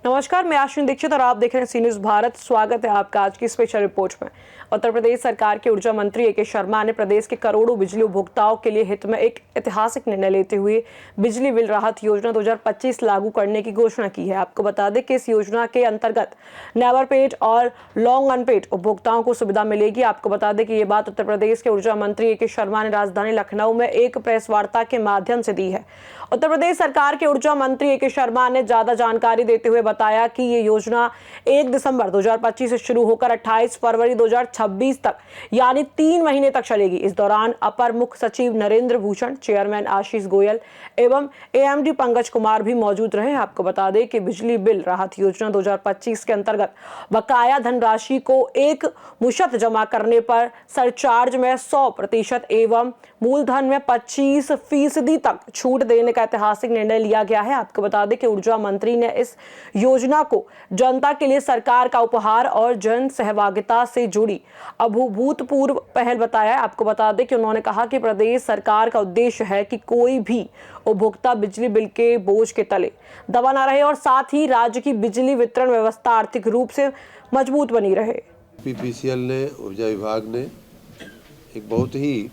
नमस्कार, मैं आश्विन दीक्षित और आप देख रहे हैं सी न्यूज़ भारत। स्वागत है आपका आज की स्पेशल रिपोर्ट में। उत्तर प्रदेश सरकार के ऊर्जा मंत्री ए के शर्मा ने प्रदेश के करोड़ों बिजली उपभोक्ताओं के लिए हित में एक ऐतिहासिक निर्णय लेते हुए बिजली बिल राहत योजना 2025 लागू करने की घोषणा की है। आपको बता दें कि इस योजना के अंतर्गत नेवर पेड और लॉन्ग अनपेड उपभोक्ताओं को सुविधा मिलेगी। आपको बता दें कि ये बात उत्तर प्रदेश के ऊर्जा मंत्री ए के शर्मा ने राजधानी लखनऊ में एक प्रेस वार्ता के माध्यम से दी है। उत्तर प्रदेश सरकार के ऊर्जा मंत्री ए के शर्मा ने ज्यादा जानकारी देते हुए बताया कि ये योजना 1 दिसंबर 2025 से शुरू होकर 28 फरवरी 2026 तक यानी 3 महीने तक चलेगी। इस दौरान अपर मुख्य सचिव नरेंद्र भूषण, चेयरमैन आशीष गोयल एवं एएमडी पंकज कुमार भी मौजूद रहे। आपको बता दें कि बिजली बिल राहत योजना 2025 के अंतर्गत बकाया धनराशि को एक मुश्त जमा करने पर सरचार्ज में 100% एवं मूलधन में 25% तक छूट देने का ऐतिहासिक निर्णय लिया गया है। आपको बता दें कि ऊर्जा मंत्री ने इस योजना को जनता के लिए सरकार का उपहार और जन सहभागिता से जुड़ी अभूतपूर्व पहल बताया है। आपको बता दें कि उन्होंने कहा कि प्रदेश सरकार का उद्देश्य है कि कोई भी उपभोक्ता बिजली बिल के बोझ के तले दबा ना रहे और साथ ही राज्य की बिजली वितरण व्यवस्था आर्थिक रूप से मजबूत बनी रहे। पीपीसीएल ने, ऊर्जा विभाग ने एक बहुत ही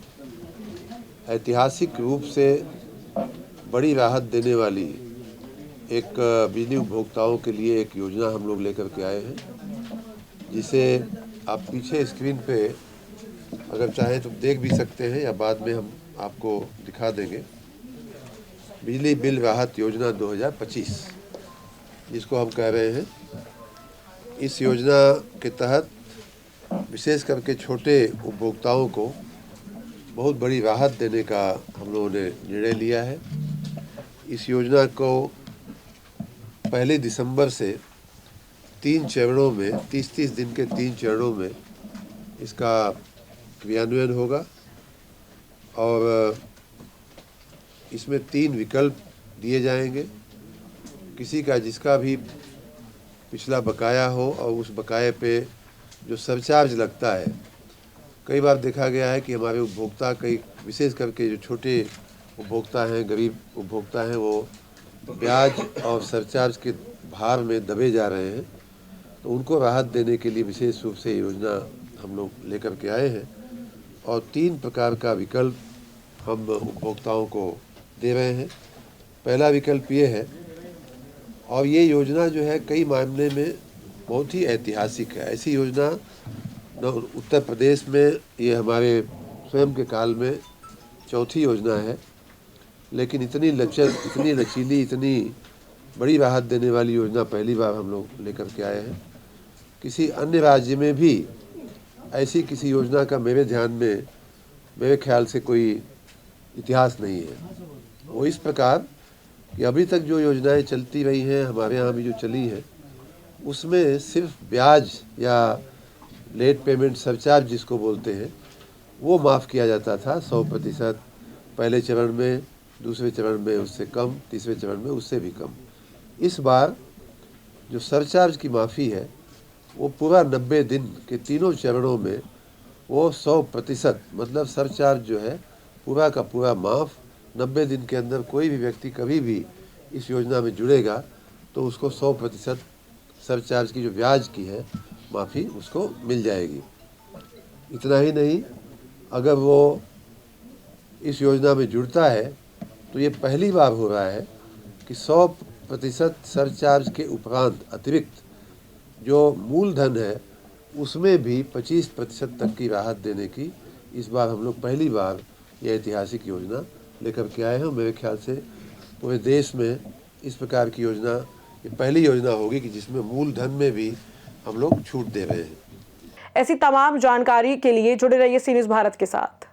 ऐतिहासिक रूप से बड़ी राहत देने वाली एक बिजली उपभोक्ताओं के लिए एक योजना हम लोग लेकर के आए हैं, जिसे आप पीछे स्क्रीन पे अगर चाहें तो देख भी सकते हैं या बाद में हम आपको दिखा देंगे। बिजली बिल राहत योजना 2025 जिसको हम कह रहे हैं, इस योजना के तहत विशेष करके छोटे उपभोक्ताओं को बहुत बड़ी राहत देने का हम लोगों ने निर्णय लिया है। इस योजना को 1 दिसंबर से 3 चरणों में 30-30 दिन के 3 चरणों में इसका क्रियान्वयन होगा और इसमें 3 विकल्प दिए जाएंगे। किसी का जिसका भी पिछला बकाया हो और उस बकाये पे जो सरचार्ज लगता है, कई बार देखा गया है कि हमारे उपभोक्ता कई विशेष करके जो छोटे उपभोक्ता हैं, गरीब उपभोक्ता हैं, वो ब्याज और सरचार्ज के भार में दबे जा रहे हैं। तो उनको राहत देने के लिए विशेष रूप से योजना हम लोग लेकर के आए हैं और 3 प्रकार का विकल्प हम उपभोक्ताओं को दे रहे हैं। पहला विकल्प ये है, और ये योजना जो है कई मामले में बहुत ही ऐतिहासिक है। ऐसी योजना उत्तर प्रदेश में ये हमारे स्वयं के काल में चौथी योजना है, लेकिन इतनी लचीली, इतनी बड़ी राहत देने वाली योजना पहली बार हम लोग लेकर के आए हैं। किसी अन्य राज्य में भी ऐसी किसी योजना का मेरे ख्याल से कोई इतिहास नहीं है। वो इस प्रकार कि अभी तक जो योजनाएं चलती रही हैं, हमारे यहाँ भी जो चली हैं, उसमें सिर्फ ब्याज या लेट पेमेंट सरचार्ज जिसको बोलते हैं, वो माफ़ किया जाता था 100%। पहले चरण में, दूसरे चरण में उससे कम, तीसरे चरण में उससे भी कम। इस बार जो सरचार्ज की माफ़ी है वो पूरा 90 दिन के तीनों चरणों में वो 100% मतलब सरचार्ज जो है पूरा का पूरा माफ़। 90 दिन के अंदर कोई भी व्यक्ति कभी भी इस योजना में जुड़ेगा तो उसको 100% सरचार्ज की जो ब्याज की है माफ़ी उसको मिल जाएगी। इतना ही नहीं, अगर वो इस योजना में जुड़ता है तो ये पहली बार हो रहा है कि 100% सरचार्ज के उपरांत अतिरिक्त जो मूलधन है उसमें भी 25% तक की राहत देने की इस बार हम लोग पहली बार ये ऐतिहासिक योजना लेकर के आए हैं। मेरे ख्याल से पूरे देश में इस प्रकार की योजना ये पहली योजना होगी कि जिसमें मूलधन में भी हम लोग छूट दे रहे हैं। ऐसी तमाम जानकारी के लिए जुड़े रहिए सी न्यूज़ भारत के साथ।